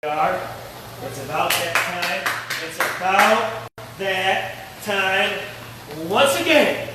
It's about that time. It's about that time once again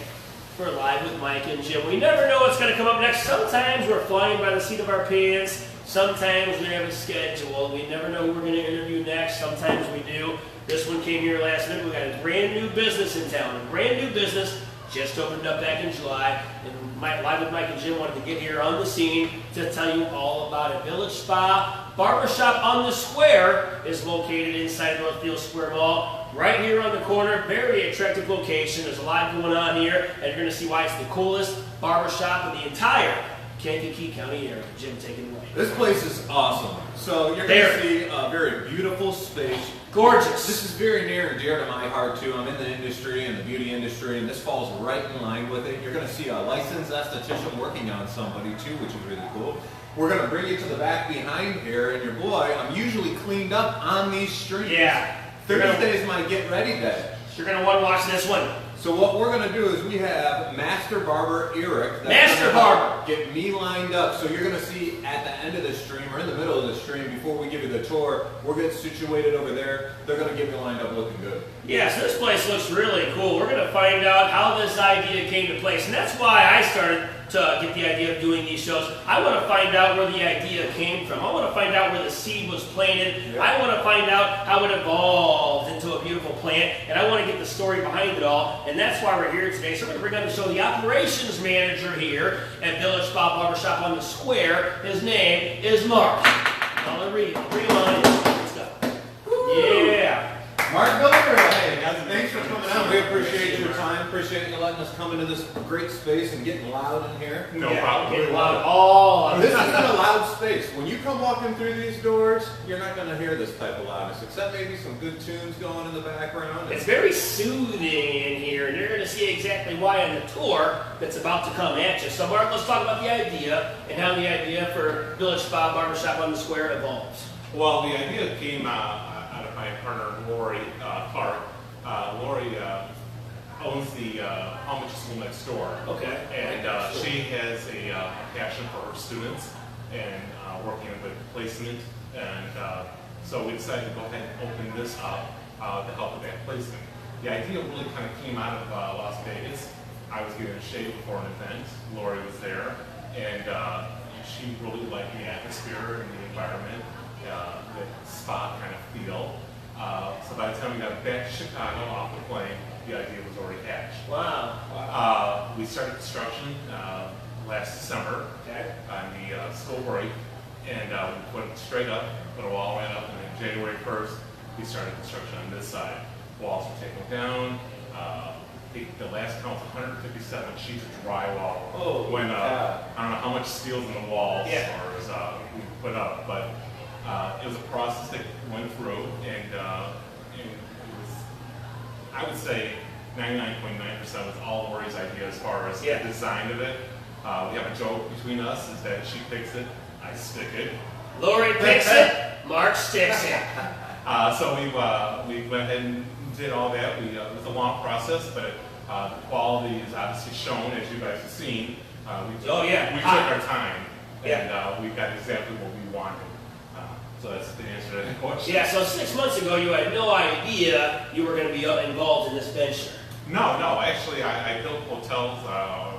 for Live with Mike and Jim. We never know what's going to come up next. Sometimes we're flying by the seat of our pants. Sometimes we have a schedule. We never know who we're going to interview next. Sometimes we do. This one came here last minute. We got a brand new business in town. A brand new business just opened up back in July. And Live with Mike and Jim wanted to get here on the scene to tell you all about it. Village Spa Barbershop on the Square is located inside Northfield Square Mall, right here on the corner. Very attractive location. There's a lot going on here, and you're going to see why it's the coolest barbershop in the entire Kankakee County area. Jim, take it away. This place is awesome. So you're going to see a very beautiful space. Gorgeous. This is very near and dear to my heart too. I'm in the industry and the beauty industry, and this falls right in line with it. You're going to see a licensed esthetician working on somebody too, which is really cool. We're going to bring you to the back behind here, and your boy, I'm usually cleaned up on these streets. Yeah. Thursday is my get ready day. You're going to want to watch this one. So what we're going to do is we have Master Barber Eric. Master Barber. Get me lined up. So you're going to see at the end of the stream or in the middle of the stream before we give you the tour, we're getting situated over there. They're going to get me lined up looking good. Yes, this place looks really cool. We're going to find out how this idea came to place. And that's why I started to get the idea of doing these shows. I want to find out where the idea came from. I want to find out where the seed was planted. Yeah. I want to find out how it evolved into a beautiful plant. And I want to get the story behind it all. And that's why we're here today. So we're going to bring on the show the operations manager here at Village Spa Barbershop on the Square. His name is Mark. Villarreal. Bring him on in. Let's go. Yeah. Mark Villarreal, hey guys, thanks for coming out. We appreciate your time. Appreciate you letting us come into this great space and getting loud in here. No problem. Getting loud all. This isn't a loud space. When you come walking through these doors, you're not going to hear this type of loudness, except maybe some good tunes going in the background. It's very soothing in here, and you're going to see exactly why on the tour that's about to come at you. So Mark, let's talk about the idea and how the idea for Village Spa Barbershop on the Square evolves. Well, the idea came out of my partner, Lori Clark. Lori owns the How School next door. Okay. And she has a passion for her students and working with placement. And so we decided to go ahead and open this up to help with that placement. The idea really kind of came out of Las Vegas. I was getting a shave before an event. Lori was there. And she really liked the atmosphere and the environment, the spa kind of feel. So by the time we got back to Chicago off the plane, the idea was already hatched. Wow. We started construction last December on the school break, and we put it straight up, put a wall right up, and then January 1st, we started construction on this side. Walls were taken down. The last count was 157 sheets of drywall. Oh, when I don't know how much steel's in the walls or we put up, but it was a process that went through, and it was, I would say, 99.9% was all Lori's idea as far as the design of it. We have a joke between us, is that she picks it, I stick it. Lori picks it, Mark sticks it. So we went ahead and did all that. It was a long process, but the quality is obviously shown, as you guys have seen. We took our time, and we got exactly what we wanted. So that's the answer to that question. Yeah, so 6 months ago you had no idea you were going to be involved in this venture. No, actually I built hotels,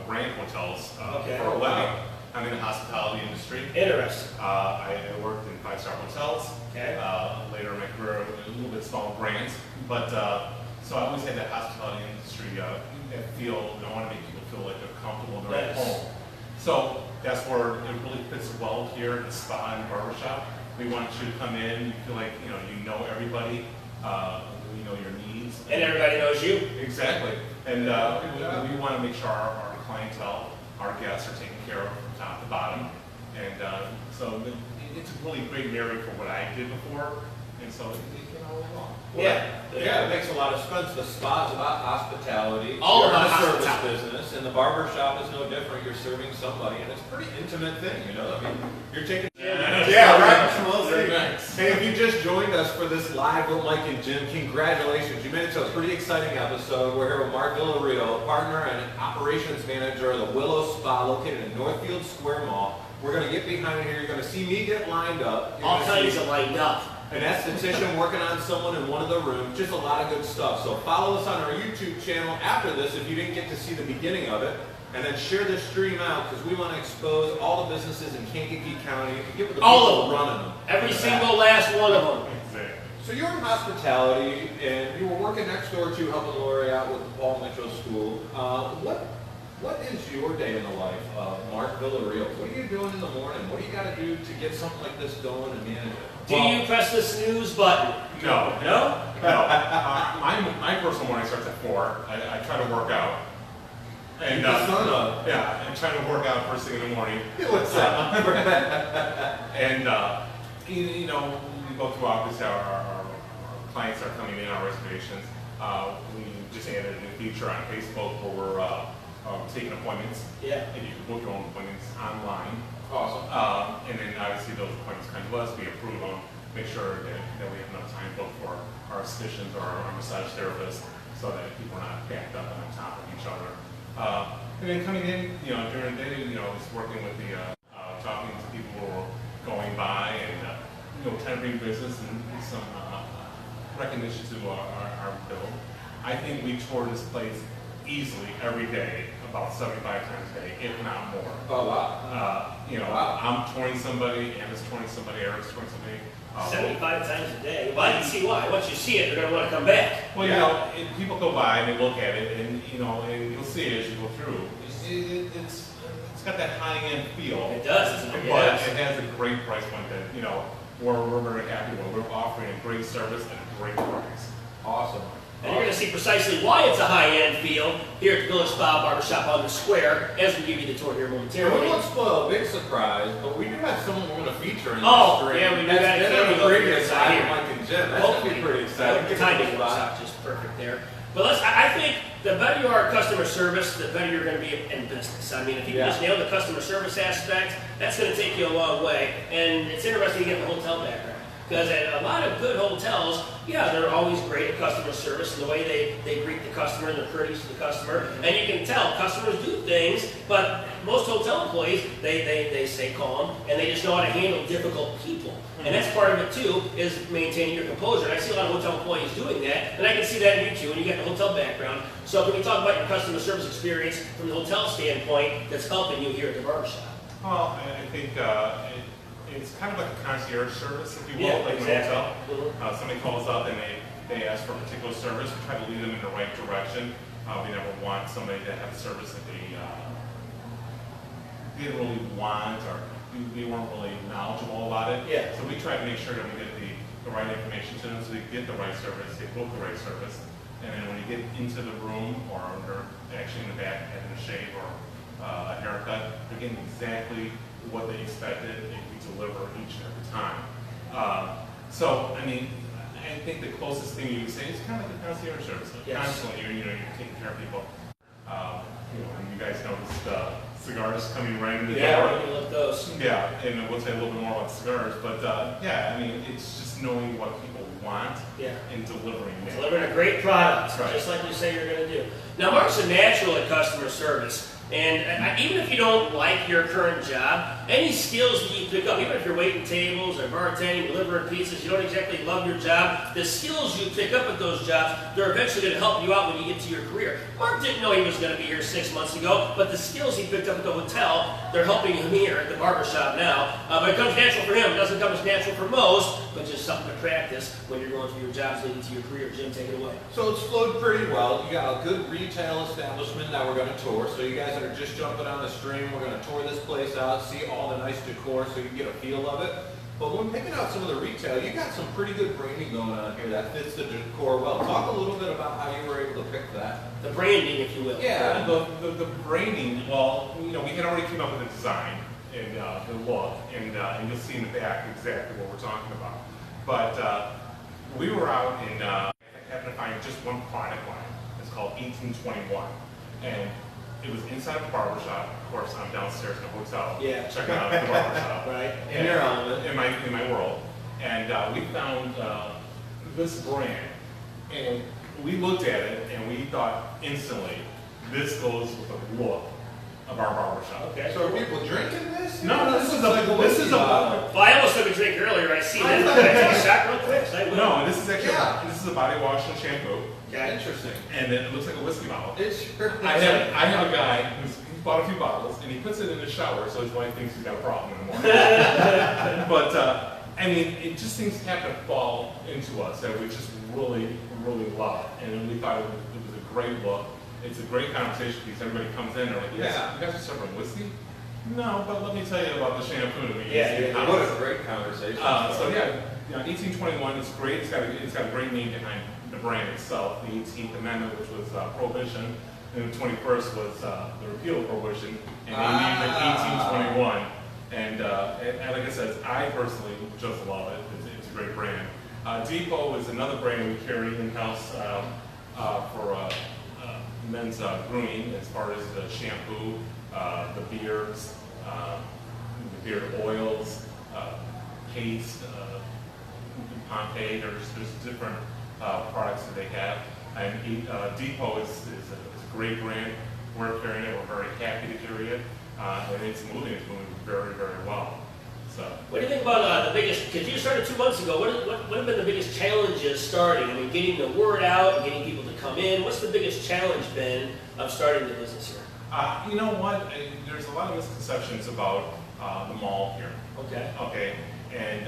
ran hotels for a living. I'm in the hospitality industry. Interesting. I worked in 5-star hotels. Okay. Later in my career, a little bit small brands. But so I always had that hospitality industry that feel, I want to make people feel like they're comfortable, they're at home. So that's where it really fits well here at the spa and barbershop. We want you to come in, you feel like you know everybody, you know your needs. And everybody knows you. Exactly. And we want to make sure our clientele, our guests are taken care of from top to bottom. And so it's a really great marriage for what I did before. And so it came all along. Yeah, it makes a lot of sense. The spa is about hospitality. All about about service hospitality. business, and the barber shop is no different. You're serving somebody, and it's a pretty intimate thing, I mean, you're taking. Yeah, right. Well, very nice. Hey, if you just joined us for this Live with Mike and Jim, congratulations. You made it to a pretty exciting episode. We're here with Mark Villarreal, partner and operations manager of the Willow Spa, located in Northfield Square Mall. We're going to get behind here. You're going to see me get lined up. All kinds of lined up. an esthetician working on someone in one of the rooms, just a lot of good stuff. So follow us on our YouTube channel after this if you didn't get to see the beginning of it. And then share this stream out because we want to expose all the businesses in Kankakee County and get with the people running them. Every single last one of them. Exactly. So you're in hospitality and you were working next door to helping Lori out with the Paul Mitchell School. What is your day in the life of Mark Villarreal? What are you doing in the morning? What do you got to do to get something like this going and manage it? Do you press the snooze button? No. No? No. My personal morning starts at 4. I try to work out. And yeah, and trying to work out first thing in the morning. What's up? And you know, we go through office. Our clients are coming in, our reservations. We just added a new feature on Facebook where we're taking appointments. Yeah. And you can book your own appointments online. Awesome. And then obviously those appointments come to us. We approve them. Make sure that we have enough time booked for our estheticians or our massage therapists, so that people are not backed up and on top of each other. And then coming in, you know, during the day, you know, just working with the, talking to people who are going by and, you know, trying to bring business and some recognition to our build. I think we tour this place easily every day, about 75 times a day, if not more. Oh, wow. You know, Wow. I'm touring somebody, Anna's touring somebody, Eric's touring somebody. 75 times a day. Well, I can see why. Once you see it, they're going to want to come back. Well, you know, people go by and they look at it, and you know, and you'll see it as you go through. It's got that high-end feel. It does, isn't it? But Yes. it has a great price point that, you know, we're very happy with. We're offering a great service and a great price. Awesome. And you're going to see precisely why it's a high-end feel here at the Village Spa Barbershop on the Square as we give you the tour here We momentarily. won't spoil a big surprise, but we do have someone we're going to feature in Oh, this stream. yeah, we do That's got a been on cameo the previous here. side of Mike and Jim. That's going to be pretty exciting. The timing works out just perfect there. But I think the better you are at customer service, the better you're going to be in business. I mean, if you can just nail the customer service aspect, that's going to take you a long way. And it's interesting to get the hotel background. Because at a lot of good hotels, yeah, they're always great at customer service and the way they greet the customer and they're courteous to the customer. And you can tell customers do things, but most hotel employees, they stay calm and they just know how to handle difficult people. And that's part of it too, is maintaining your composure. And I see a lot of hotel employees doing that, and I can see that in you too, and you got the hotel background. So can we talk about your customer service experience from the hotel standpoint that's helping you here at the barbershop? Well, I think it's kind of like a concierge service, if you will, Yeah, like exactly. in a hotel. Somebody calls up and they ask for a particular service. We try to lead them in the right direction. We never want somebody to have a service that they didn't really want, or they weren't really knowledgeable about it. Yeah. So we try to make sure that we get the right information to them so they get the right service, they book the right service. And then when you get into the room, or they're actually in the back having a shave or a haircut, they're getting exactly what they expected, and we deliver each and every time. So, I mean, I think the closest thing you would say is kind of like a concierge service. Yes. Constantly, you're taking care of people. You know, and you guys noticed cigars coming right in the door. Yeah, we love those. Yeah, and we'll say a little bit more about cigars, but yeah, I mean, it's just knowing what people want and delivering it. Delivering a great product, Right. just like you say you're going to do. Now, Mark's a natural at customer service. And even if you don't like your current job, any skills that you pick up, even if you're waiting tables or bartending, delivering pizzas, you don't exactly love your job, the skills you pick up at those jobs, they're eventually going to help you out when you get to your career. Mark didn't know he was going to be here 6 months ago, but the skills he picked up at the hotel, they're helping him here at the barbershop now. But it comes natural for him. It doesn't come as natural for most, but just something to practice when you're going through your jobs leading to your career. Jim, take it away. So it's flowed pretty well. You got a good retail establishment that we're going to tour. So you guys that are just jumping on the stream, we're going to tour this place out, see all the nice decor so you can get a feel of it. But when picking out some of the retail, you got some pretty good branding going on here that fits the decor well. Talk a little bit about how you were able to pick that. The branding, if you will. Yeah. The branding, well, you know, we had already came up with the design and the look, and you'll see in the back exactly what we're talking about. But we were out and happened to find just one product line. It's called 1821. And it was inside of a barbershop. Of course, I'm downstairs in a hotel. Yeah. Checking out the barbershop. Right. In your element. In my world. And we found this brand. And we looked at it and we thought instantly, this goes with the look of our barbershop. Okay. So are people drinking this? No, this is a Well, I almost took a drink earlier. I see that. Can I take a shot real is a body wash and shampoo. Yeah, interesting. And then it looks like a whiskey bottle. It sure I have a guy who's bought a few bottles and he puts it in the shower so his wife thinks he's got a problem in the morning. But I mean, it just seems to have to fall into us that we just really, really love it. And we thought it was a great look. It's a great conversation because everybody comes in and they're like, yes, you guys are serving whiskey? No, but let me tell you about the shampoo that we use. What a great conversation. So yeah, 1821 is great. It's got a great name behind the brand itself. The 18th Amendment, which was Prohibition, and the 21st was the repeal of Prohibition, and they named it 1821. And like I said, I personally just love it. It's a great brand. Depot is another brand we carry in-house for men's grooming, as far as the shampoo, the beards, the beard oils, paste, Pompeii. There's different products that they have. And Depot is a great brand. We're carrying it. We're very happy to carry it. And it's moving very, very well. So, what do you think about the biggest, because you started 2 months ago, what have been the biggest challenges starting? I mean, getting the word out, getting people to come in. What's the biggest challenge been of starting the business here? You know what? There's a lot of misconceptions about the mall here. Okay. Okay. And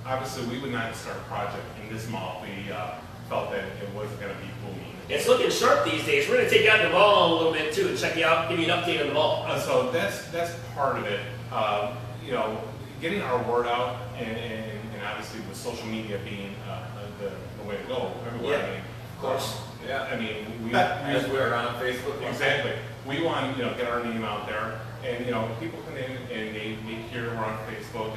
obviously we would not start a project in this mall. We felt that it wasn't going to be booming. It's looking sharp these days. We're going to take you out to the mall a little bit too and check you out, give you an update on the mall. So that's part of it. You know, getting our word out, and obviously with social media being the way to go everywhere. Yeah, I mean, of course. Yeah, I mean, As we're on Facebook. Exactly. We want to get our name out there, and people come in and they hear we're on Facebook,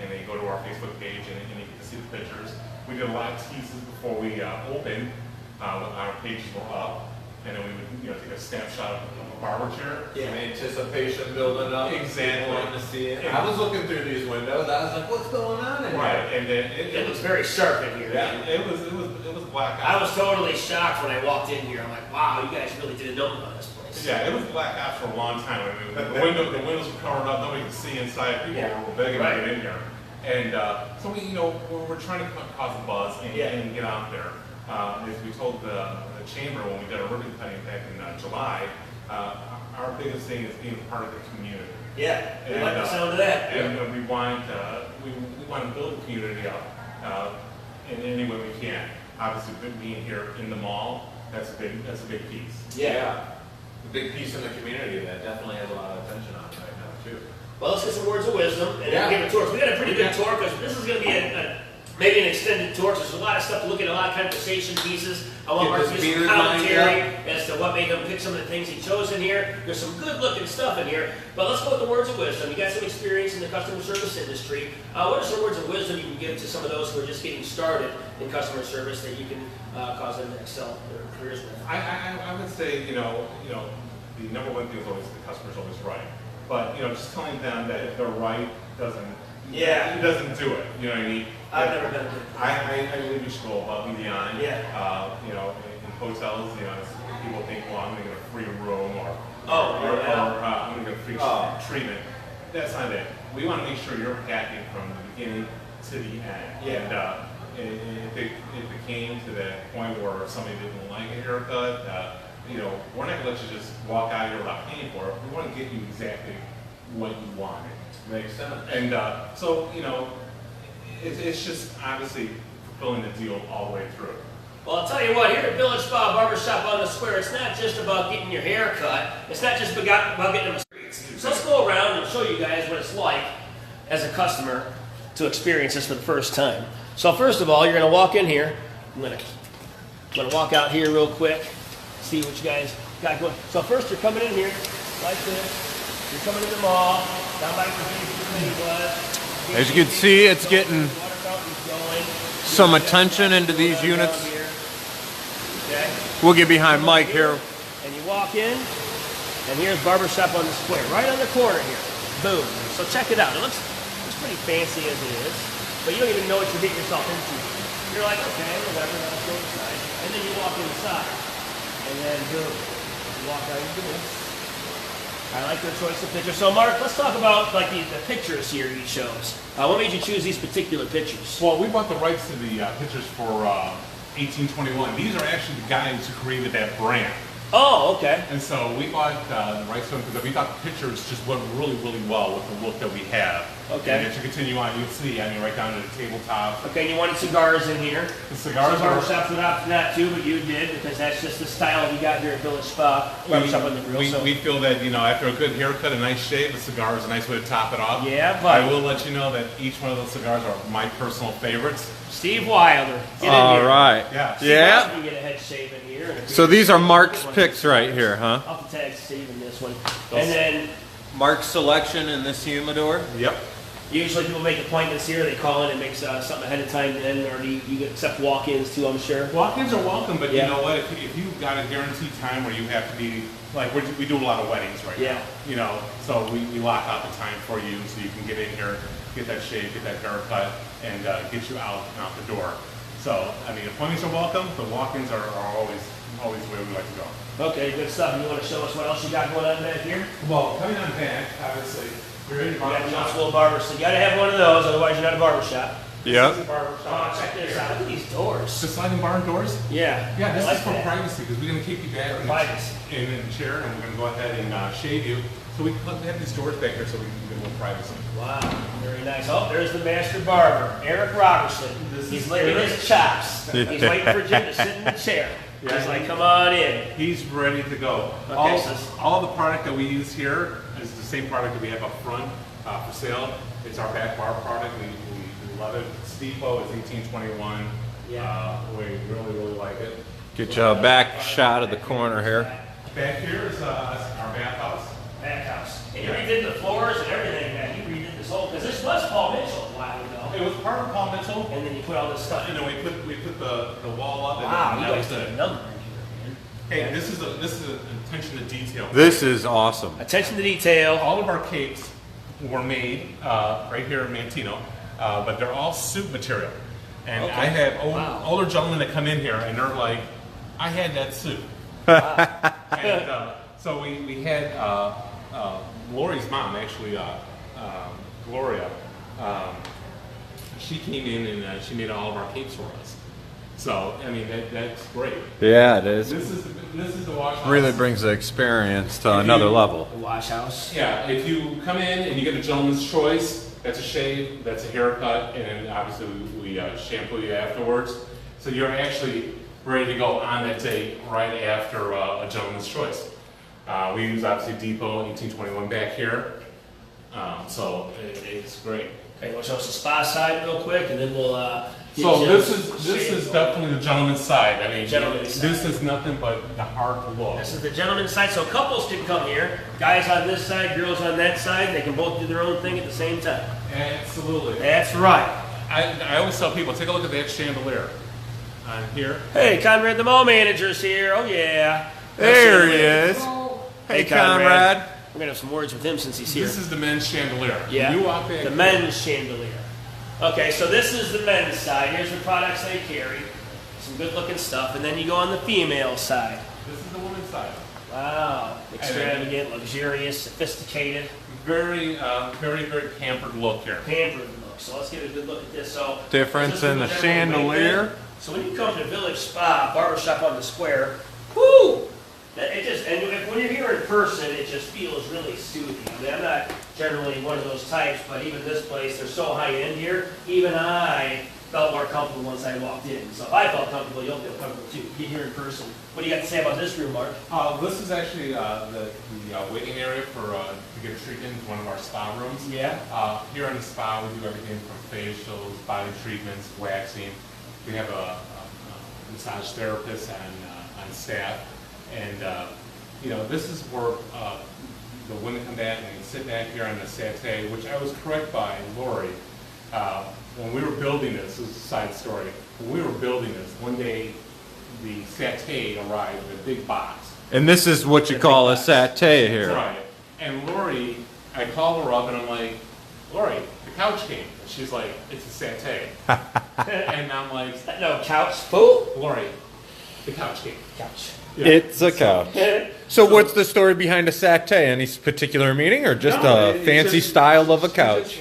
and they go to our Facebook page and they get to see the pictures. We did a lot of teases before we opened. Our pages were up, and then we would take a snapshot of a barber chair. Yeah. Anticipation building up. Exactly. Wanting to see it. I was looking through these windows. I was like, "What's going on in here?" Right, and then It looks very sharp in here. Yeah, it was black out. I was totally shocked when I walked in here. I'm like, wow, you guys really didn't know about this place. Yeah, it was black out for a long time. I mean, the windows were covered up. Nobody could see inside. People were begging to get in here. And so we're trying to cause a buzz and get out there. As we told the chamber when we did our ribbon cutting back in July, our biggest thing is being part of the community. Yeah, we like the sound of that. And we want to build the community up in any way we can. Obviously, being here in the mall, that's a big piece. Yeah. A big piece in the community that definitely has a lot of attention on it right now too. Well, let's get some words of wisdom and then give a tour. We got a pretty good tour because this is going to be maybe an extended tour. There's a lot of stuff to look at, a lot of conversation pieces. I want Mark to do some commentary as to what made him pick some of the things he chose in here. There's some good looking stuff in here, but let's go with the words of wisdom. You got some experience in the customer service industry. What are some words of wisdom you can give to some of those who are just getting started in customer service that you can cause them to excel their careers with? I would say, the number one thing is always the customer's always right. But, just telling them that if they're right doesn't do it. You know what I mean? I've never been a good. I believe you should go above and beyond. Yeah. In hotels, people think, well, I'm going to get a free room or I'm going to get a free treatment. That's not it. We want to make sure you're happy from the beginning to the end. Yeah. And if it came to that point where somebody didn't like a haircut, we're not going to let you just walk out here without paying for it. We want to get you exactly what you wanted. Makes sense. And it's just obviously fulfilling the deal all the way through. Well, I'll tell you what, here at Village Spa Barbershop on the Square, it's not just about getting your hair cut. It's not just about getting them streets. So let's go around and show you guys what it's like as a customer to experience this for the first time. So first of all, you're going to walk in here. I'm going to walk out here real quick, see what you guys got going. So first you're coming in here like this. You're coming in the mall, down by the As you can see, it's getting some attention into these units. Okay. We'll get behind Mike here. And you walk in, and here's Barbershop on the Square, right on the corner here. Boom. So check it out. It looks pretty fancy as it is, but you don't even know what you're getting yourself into. You're like, okay, whatever, let's go inside. And then you walk inside, and then boom, you walk out into this. I like their choice of pictures. So Mark, let's talk about like the pictures here he chose. What made you choose these particular pictures? Well, we bought the rights to the pictures for 1821. These are actually the guys who created that brand. Oh, okay. And so we bought the rights to them because we thought the pictures just went really, really well with the look that we have. Okay. And as you continue on, you'll see, I mean, right down to the tabletop. Okay, you wanted cigars in here. The cigars Some are... barbershops would opt for that too, but you did because that's just the style we got here at Village Spa. Barbershop on the grill. We feel that, you know, after a good haircut, a nice shave, a cigar is a nice way to top it off. Yeah, but I will let you know that each one of those cigars are my personal favorites. Steve Wilder. Get in All here. right. Yeah. Steve Yeah. Wilder can get a head shave in here. And So these are Mark's picks right here, huh? I'll have to tag Steve in this one. And then Mark's selection in this humidor. Yep. usually people make appointments here. They call in and make something ahead of time then, or you accept walk-ins too, I'm sure. Walk-ins are welcome, but Yeah. you know what? If you've got a guaranteed time where you have to be, like we do a lot of weddings right Yeah. now, you know, so we lock out the time for you so you can get in here, get that shave, get that haircut, and get you out and out the door. So, I mean, appointments are welcome, but walk-ins are always the way we like to go. Okay, good stuff. You want to show us what else you got going on back here? Well, coming on back, obviously, you're in You got the old barbershop. school barber, so you got to have one of those, otherwise you're not a barbershop. Yep. Oh, check this out. Look at these doors. The sliding barn doors? Yeah. Yeah, this I like is for that. privacy because we're going to keep you back Privacy. in the chair and we're going to go ahead and shave you. So we have these doors back here so we can get a little privacy. Wow, very nice. Oh, there's the master barber, Eric Robertson. He's licking his chops. He's waiting for Jim to sit in the chair. Yeah. He's like, come on in. He's ready to go. Okay, All the product that we use here is the same product that we have up front for sale. It's our back bar product. We love it. It's Depot. It's 1821. Yeah. We really, really like it. Get you a back shot of the corner here. Back here is our bathhouse. Back house. And you redid the floors and everything, man. You redid this whole, because this was Paul Mitchell a while ago. It was part of Paul Mitchell. And then you put all this stuff in. And then we put the wall up. Wow, and you that guys was did it. a number in here, man. Hey, this is an attention to detail. This is awesome. Attention to detail. All of our capes were made right here in Mantino, but they're all suit material. And Okay. I have Wow. older gentlemen that come in here and they're like, I had that suit. And so we had Lori's mom, actually, Gloria, she came in and she made all of our capes for us. So, I mean, that's great. Yeah, it is. This is the wash house. Really brings the experience to another level. The wash house. Yeah, if you come in and you get a gentleman's choice, that's a shave, that's a haircut, and then obviously we shampoo you afterwards. So you're actually ready to go on that date right after a gentleman's choice. We use obviously Depot 1821 back here, so it's great. Okay, we'll show us the spa side real quick, and then we'll. So this is definitely the gentleman's side. I mean, Gentleman's side. this is nothing but the hard look. This is the gentleman's side, so couples can come here. Guys on this side, girls on that side. They can both do their own thing at the same time. Absolutely. That's right. I always tell people, take a look at that chandelier on here. Hey, Conrad, the mall manager's here. Oh yeah. There he is. Hey, Hey, Conrad. We're gonna have some words with him since he's here. This is the men's chandelier. Yeah. You walk in. The men's chandelier. Okay, so this is the men's side. Here's the products they carry. Some good-looking stuff, and then you go on the female side. This is the women's side. Wow, extravagant, luxurious, sophisticated, Very, very, very pampered look here. pampered look. So let's get a good look at this. So Difference this is in the general chandelier. weight. So when you come to Village Spa, barbershop on the square, whoo! It just, and when you're here in person, it just feels really soothing. I mean, I'm not generally one of those types, but even this place, they're so high end here. Even I felt more comfortable once I walked in. So if I felt comfortable, you'll feel comfortable too. Get here in person. What do you got to say about this room, Mark? This is actually the waiting area for to get treatment in one of our spa rooms. Yeah. Here in the spa, we do everything from facials, body treatments, waxing. We have a massage therapist on staff. And, you know, this is where the women come back and they sit back here on the settee, which I was correct by Lori. When we were building this is a side story. When we were building this, one day the settee arrived in a big box. And this is what you call a satay here. Right. And Lori, I call her up and I'm like, Lori, the couch came. And she's like, it's a settee. And I'm like, No, couch fool? Lori, the couch came. Couch. Yeah. It's a couch. So what's the story behind a satay? Any particular meaning or just No, a it's fancy just- style of a She couch?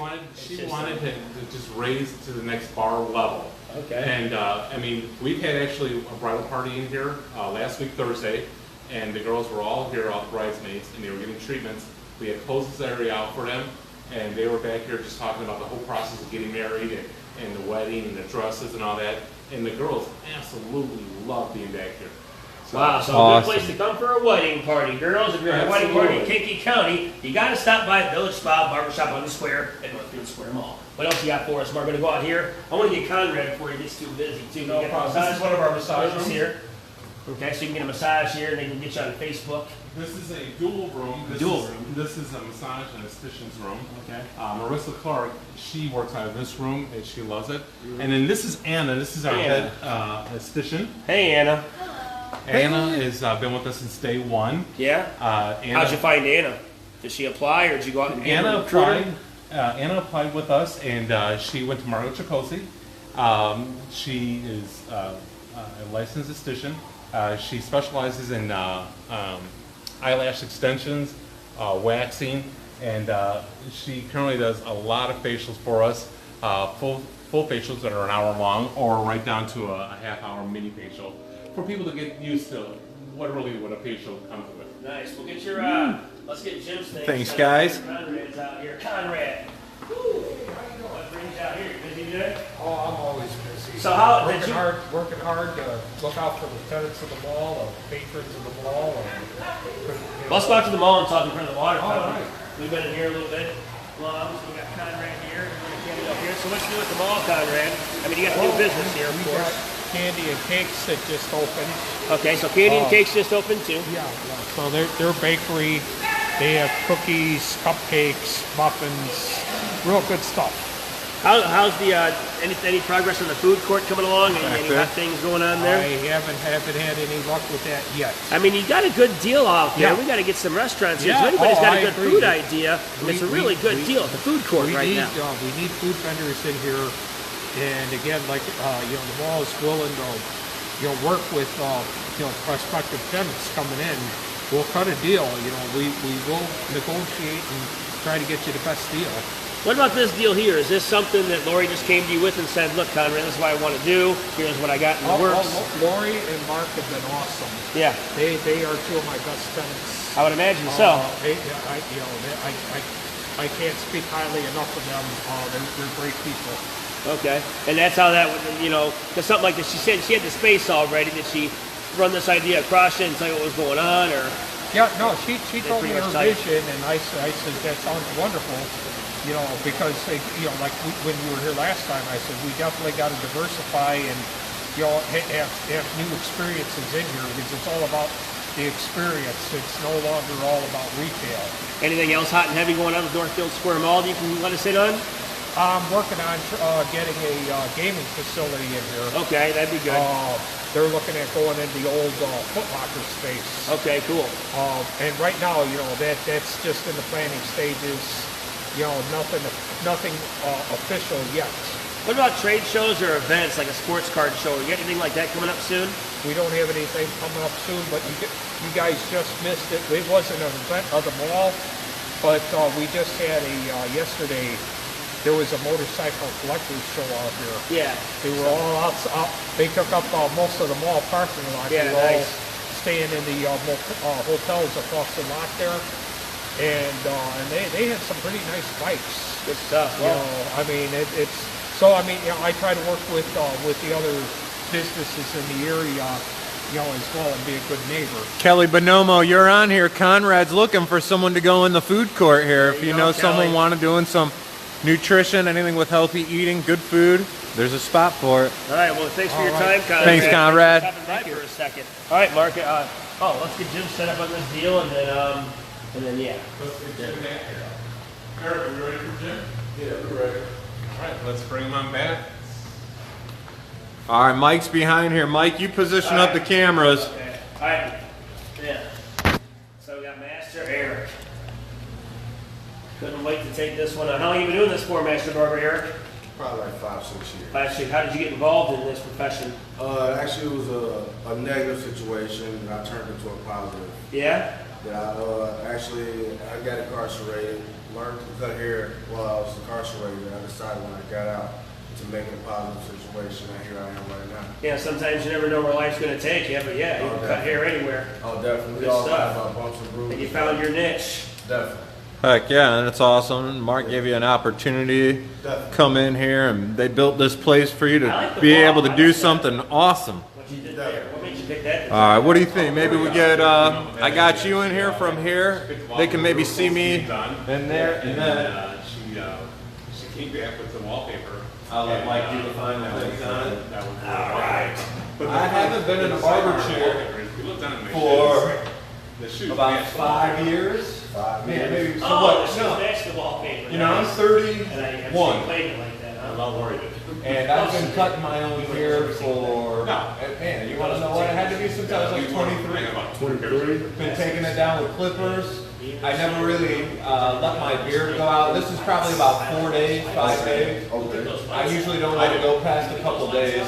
just wanted to just raise to the next bar level. Okay. And I mean, we've had actually a bridal party in here last week Thursday, and the girls were all here, all the bridesmaids, and they were getting treatments. We had closed this area out for them, and they were back here just talking about the whole process of getting married and the wedding and the dresses and all that. And the girls absolutely love being back here. So, wow, so a good place to come for a wedding party. Girls, if you're at a wedding party in Kankakee County, you got to stop by Village Spa Barbershop on the square at Northfield Square Mall. What else you got for us? We're going to go out here. I want to get Conrad before he gets too busy, too. No problem. This is one of our massage rooms here. Okay, so you can get a massage here, and they can get you on Facebook. This is a dual room. This is a massage and esthetician's room. Okay. Marissa Clark, she works out of this room, and she loves it. And then this is Anna. This is our head esthetician. Hey, Anna. Anna has been with us since day one. Yeah? How'd you find Anna? Did she apply, or did you go out and get her? Anna applied with us, and she went to Mario Chikose. She is a licensed esthetician. She specializes in eyelash extensions, waxing, and she currently does a lot of facials for us, full facials that are an hour long, or right down to a half-hour mini facial for people to get used to what a facial comes with. Nice. We'll get your, let's get Jim's thing. Thanks, guys. Conrad's out here. Conrad. Woo. How you doing? What brings you out here? You busy today? Oh, I'm always busy. So how did Working hard to look out for the tenants of the mall, the patrons of the mall. Let's go out to the mall and talk in front of the water fountain. right. We've been in here a little bit. Long, so we got Conrad here. We're going to up here. So what's new at the mall, Conrad? I mean, you got the new business here, of We course. got candy and cakes that just opened. Okay, so candy and cakes just opened too. Yeah. So they're bakery. They have cookies, cupcakes, muffins, real good stuff. How's the any progress on the food court coming along? Any hot things going on there? I haven't had any luck with that yet. I mean, you got a good deal out there. Yeah. We got to get some restaurants here. Yeah. So anybody's got a good I agree. food idea, and it's a really good deal at the food court We right need, now. we need food vendors in here, and again, like the mall is willing to work with prospective tenants coming in. We'll cut a deal. We will negotiate and try to get you the best deal. What about this deal here? Is this something that Lori just came to you with and said, look, Conrad, this is what I want to do. Here's what I got in the works. Lori and Mark have been awesome. Yeah. They are two of my best tenants. I would imagine so. I can't speak highly enough of them. They're great people. Okay. And that's how that would, because something like this, she said she had the space already. Did she run this idea across you and tell you what was going on, or? Yeah, no, she told me pretty her much vision, and I said, that sounds wonderful. Because like when you were here last time, I said we definitely got to diversify and have new experiences in here, because it's all about the experience. It's no longer all about retail. Anything else hot and heavy going on with Northfield Square Mall that you can let us in on? I'm working on getting a gaming facility in here. Okay, that'd be good. They're looking at going in the old Foot Locker space. Okay, cool. And right now, that's just in the planning stages. Nothing official yet. What about trade shows or events like a sports card show? You got anything like that coming up soon? We don't have anything coming up soon, but you guys just missed it. It wasn't an event of the mall, but we just had yesterday. There was a motorcycle collectors show out here. Yeah. They were all out. They took up most of the mall parking lot. Yeah, they were nice. all staying in the hotels across the lot there, and they had some pretty nice bikes. Good stuff. I mean, it's so. I mean, I try to work with the other businesses in the area, as well, and be a good neighbor. Kelly Bonomo, you're on here. Conrad's looking for someone to go in the food court here. If you know someone want to doing some nutrition, anything with healthy eating, good food, there's a spot for it. All right, well, thanks for your time, Conrad. Thanks, Conrad. Stopping by for a second. All right, Mark. Let's get Jim set up on this deal, and then yeah. Let's get Jim back here. Eric, are we ready for Jim? Yeah, we're ready. All right, let's bring him on back. All right, Mike's behind here. Mike, you position up the cameras. Okay. All right. Yeah. So we got Master Eric. Couldn't wait to take this one on. How long have you been doing this for, Master Barber Eric? Probably like 5-6 years. Actually, how did you get involved in this profession? Actually, it was a negative situation, and I turned it into a positive. Yeah? Yeah, I got incarcerated, learned to cut hair while I was incarcerated. I decided when I got out to make a positive situation, and here I am right now. Yeah, sometimes you never know where life's going to take you, but yeah, you can cut hair anywhere. Oh, definitely. We Good all stuff. have our bumps and bruises. And you found your niche. Definitely. Heck yeah, and it's awesome. Mark gave you an opportunity to come in here, and they built this place for you to I like the be ball. able to I do like something awesome. What you did there. What made you pick that? All right, what do you think? Maybe we get, I got you in here from here. They can maybe see me in there, and then she came back with the wallpaper. I'll let Mike do the final things on it. All right. I haven't been in a barber chair We looked on the for the shoes. about 5 years. Man, maybe Oh, somewhat. this No. is basketball paper. You know, I'm And I 31, actually played it like that, huh? not worried. and I've been cutting my own hair for, man, you want to know what? It had to be since I was like 23. 23. Been taking it down with clippers. I never really let my beard go out. This is probably about 4 days, 5 days. Okay. I usually don't let it go past a couple days.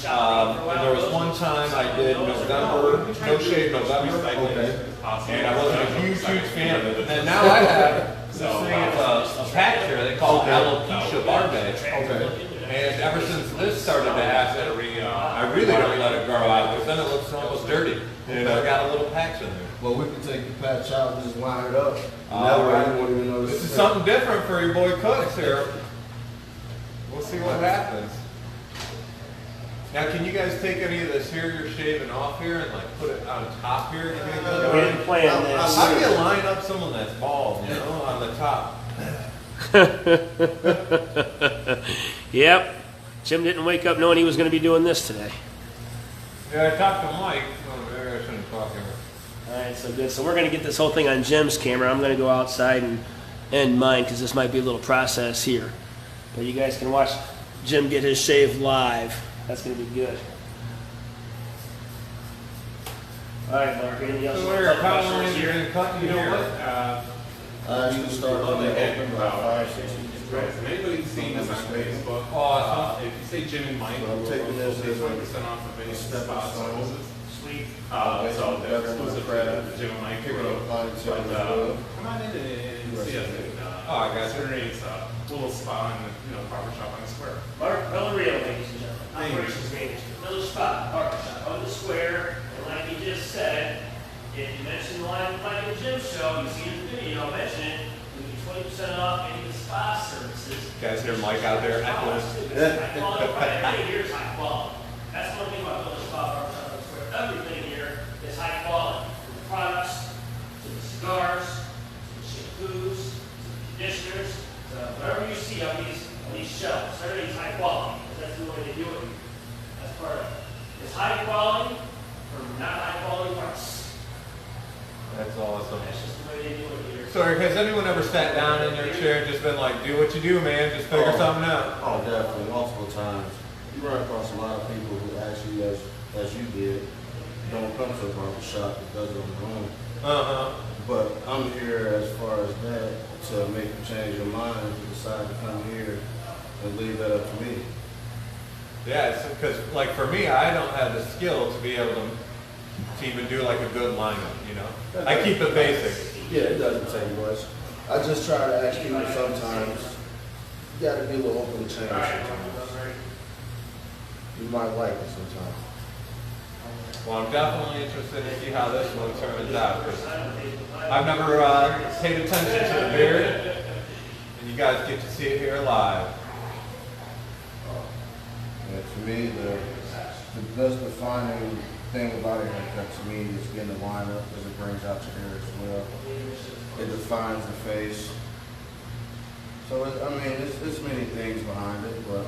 And there was one time I did November, no shave November. Okay. And I wasn't a huge fan of it. And now I have this thing, it's a patch here they call alopecia barbe. Okay. And ever since this started to happen, I really don't let it grow out because then it looks almost dirty. And I got a little patch in there. Well, we can take the patch out and just line it up. All That way right. you won't even notice. This is something different for your boy Cooks here. We'll see what happens. Now, can you guys take any of this hair you're shaving off here and like put it on top here? You think We didn't plan this. How do you line up someone that's bald, you know, on the top? Yep. Jim didn't wake up knowing he was going to be doing this today. Yeah, I talked to Mike. Oh, maybe I shouldn't talk to him. All right, so good. So we're going to get this whole thing on Jim's camera. I'm going to go outside and end mine because this might be a little process here. But you guys can watch Jim get his shave live. That's going to be good. All right, Mark. Anything else? So you wanna where, talk how about long first you're here? going to cut You know here? what? I usually start on the open about 5, 6 inches. Has anybody seen this on Facebook? Awesome. If you say Jim and Mike, I'm taking this as a 20% off of any stepping spot stone. services. Sweet. So they're exclusive to the Jim and Mike Pick it up, group. line it But up. come on in and see us. Oh, I got you. It's a little spot in the barber shop on the square. Mark Villarreal, ladies and gentlemen. Thank you. Operations manager. Village Spot, barbershop on the square. And like he just said, if you mention the line Mike and Jim show, you see in the video, mention it, we get 20% off any of the spa services. Guys hear Mike out there echoing? High quality product. Everything here is high quality. That's one thing about Village Spot barbershop on the square. Everything here is high quality. From the products, to the cigars, to the shampoos, to the conditioners, to whatever you see on these shelves. Everything's high quality. That's the way they do it. That's part of it. It's high quality for not high quality parts. That's awesome. That's just the way they do it here. So has anyone ever sat down in their chair and just been like, do what you do, man, just figure something out? Oh, definitely, multiple times. You run across a lot of people who actually, as you did, don't come to a barber shop because of their own. Uh-huh. But I'm here as far as that to make you change your mind if you decide to come here and leave that up to me. Yeah, because like for me, I don't have the skill to be able to even do like a good lineup, you know? I keep it basic. Yeah, it doesn't take much. I just try to ask people sometimes, you gotta be a little open to change sometimes. You might like it sometimes. Well, I'm definitely interested to see how this one turns out. 'Cause I've never paid attention to the beard, and you guys get to see it here live. And for me, the best defining thing about a haircut to me is getting the line up because it brings out your hair as well. It defines the face. So, it's many things behind it, but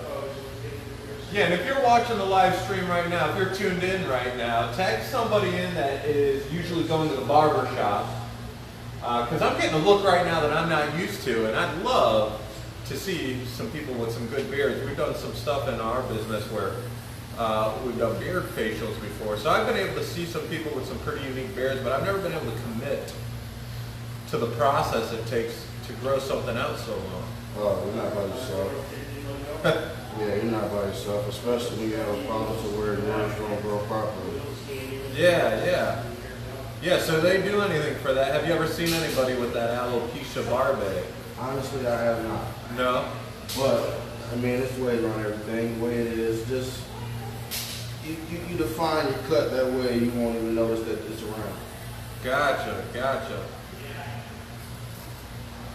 Yeah, and if you're watching the live stream right now, if you're tuned in right now, tag somebody in that is usually going to the barber shop. Because I'm getting a look right now that I'm not used to, and I'd love to see some people with some good beards. We've done some stuff in our business where we've done beard facials before. So I've been able to see some people with some pretty unique beards, but I've never been able to commit to the process it takes to grow something out so long. oh, you're not by yourself. Yeah, you're not by yourself, especially when you have a problem to where your hair's going to grow properly. Yeah. Yeah, so they do anything for that. Have you ever seen anybody with that alopecia barbe? Honestly, I have not. No? But I mean, it's the way you run everything, the way it is. Just you define your cut that way, you won't even notice that it's around. Gotcha, gotcha.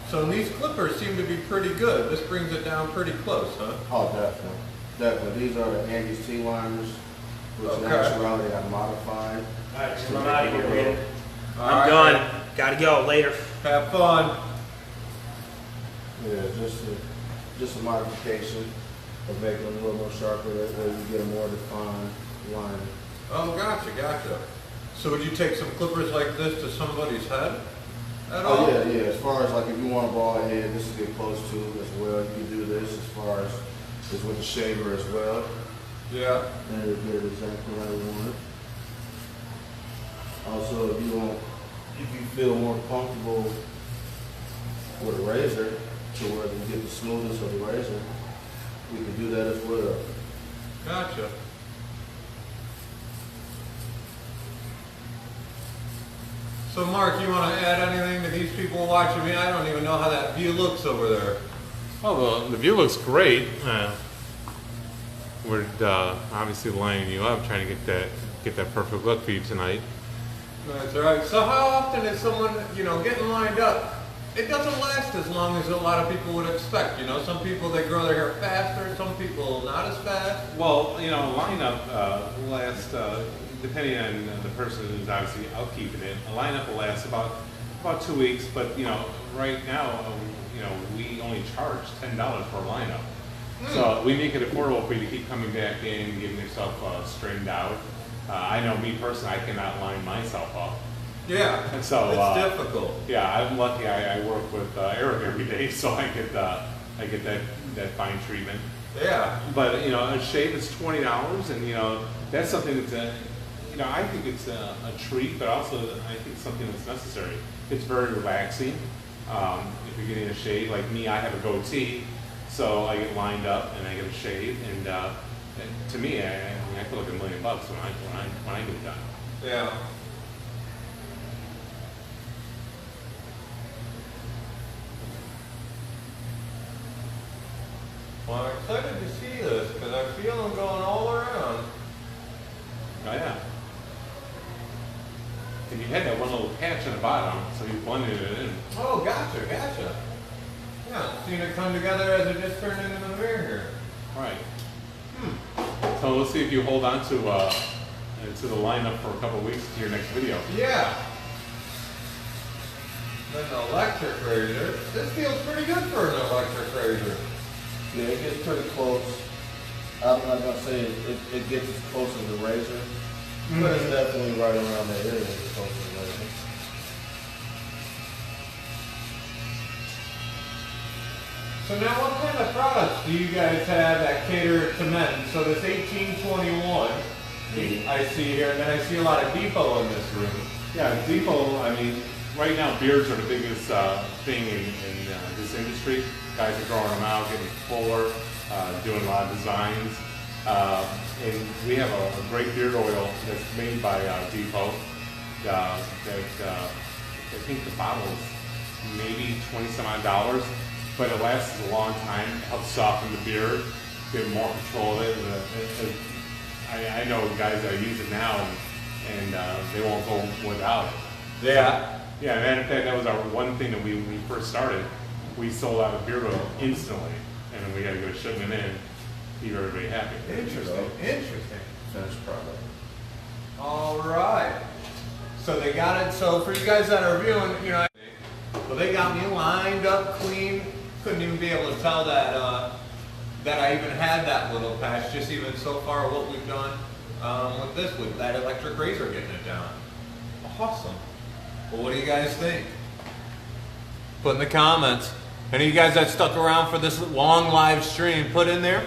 So these clippers seem to be pretty good. This brings it down pretty close, huh? Oh, definitely. Definitely. These are the Andy's T-liners, which in Okay. actuality I modified. Alright, Jim, I'm out of here, man. All I'm right. done. Gotta go. Later. Have fun. Yeah, just a modification of making them a little more sharper. That way you get a more defined line. Oh, gotcha, gotcha. So would you take some clippers like this to somebody's head at all? Oh yeah, yeah. As far as like if you want a bald head, this is get close to as well. You can do this as far as with the shaver as well. Yeah. And it'll get it exactly how you want it. Also, if you feel more comfortable with a razor, to where you get the smoothness of the razor, we can do that as well. Gotcha. So Mark, you want to add anything to these people watching me? I don't even know how that view looks over there. Well, the view looks great. We're obviously lining you up, trying to get that perfect look for you tonight. That's all right. So how often is someone, getting lined up? It doesn't last as long as a lot of people would expect. Some people, they grow their hair faster, some people not as fast. Well, lineup lasts, depending on the person who's obviously upkeeping it, a lineup will last about 2 weeks, but, right now, we only charge $10 for a lineup. So we make it affordable for you to keep coming back in and getting yourself straightened out. I know me personally, I cannot line myself up. Yeah, And so it's difficult. Yeah, I'm lucky. I work with Eric every day, so I get that fine treatment. Yeah. But a shave is $20, and that's something that's I think it's a treat, but also I think it's something that's necessary. It's very relaxing. If you're getting a shave, like me, I have a goatee, so I get lined up and I get a shave, and to me, I feel like $1 million when I get it done. Yeah. Well, I'm excited to see this because I feel them going all around. Oh yeah. And you had that one little patch on the bottom, so you blended it in. Oh, gotcha. Yeah, seeing it come together as it just turned into the mirror here. Right. So let's see if you hold on to the lineup for a couple of weeks to your next video. Yeah. Then the electric razor. This feels pretty good for an electric razor. Yeah, it gets pretty close. I'm not gonna say it gets as close as the razor, but it's definitely right around that area as close as the razor. So now what kind of products do you guys have that cater to men? So this 1821 I see here, and then I see a lot of depot in this room. Yeah, depot. I mean, right now beards are the biggest thing in this industry. Guys are growing them out, getting fuller, doing a lot of designs. And we have a great beard oil that's made by Depot. I think the bottle is maybe $20-some odd, but it lasts a long time. It helps soften the beard, get more control of it. I know guys that use it now, and they won't go without it. Yeah. Yeah, matter of fact, that was our one thing that when we first started. We sold out of beard oil instantly, and then we had to go shipment in, keep everybody happy. Interesting. Finished product. All right. So they got it. So for you guys that are viewing, well, they got me lined up clean. Couldn't even be able to tell that that I even had that little patch. Just even so far, what we've done with that electric razor getting it down. Awesome. Well, what do you guys think? Put in the comments. Any of you guys that stuck around for this long live stream, put in there.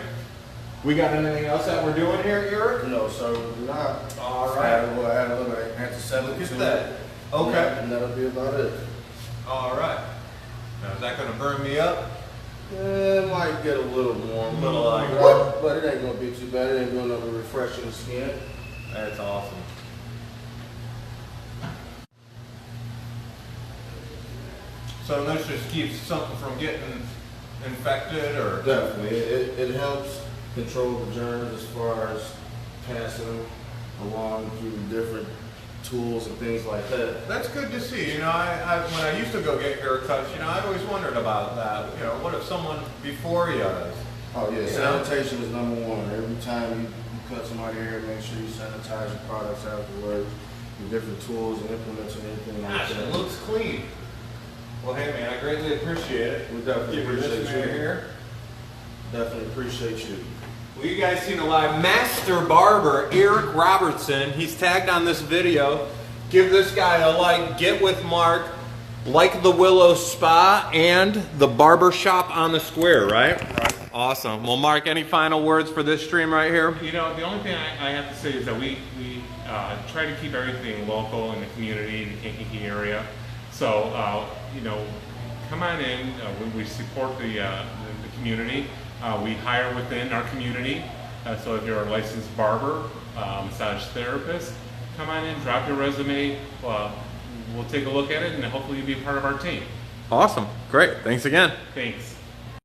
We got anything else that we're doing here, Eric? No, sir, we're not. All right. We'll add a little antiseptic Look to at that. it. Okay. And that'll be about it. All right. Now, is that going to burn me up? It might get a little warm. Little like, but it ain't gonna be too bad. It ain't gonna be refreshing the skin. That's awesome. So this just keeps something from getting infected or? Definitely, it helps control the germs as far as passing them along through different tools and things like that. That's good to see. You know, when I used to go get haircuts, you know, I always wondered about that. You know, what if someone before you is? Oh yeah, sanitation is number one. Every time you cut somebody's hair, make sure you sanitize your products afterwards with different tools and implements and everything like Gosh, that. it looks clean. Well, hey man, I greatly appreciate it. We definitely Give you appreciate this man you. here. Definitely appreciate you. Well, you guys seen a live master barber, Eric Robertson. He's tagged on this video. Give this guy a like. Get with Mark. Like the Willow Spa and the barber shop on the square, right? Right. Awesome. Well, Mark, any final words for this stream right here? You know, the only thing I have to say is that we try to keep everything local in the community, in the Kankakee area. So, you know, come on in. We support the community. We hire within our community. So if you're a licensed barber, massage therapist, come on in, drop your resume. We'll take a look at it, and hopefully you'll be a part of our team. Awesome. Great. Thanks again. Thanks.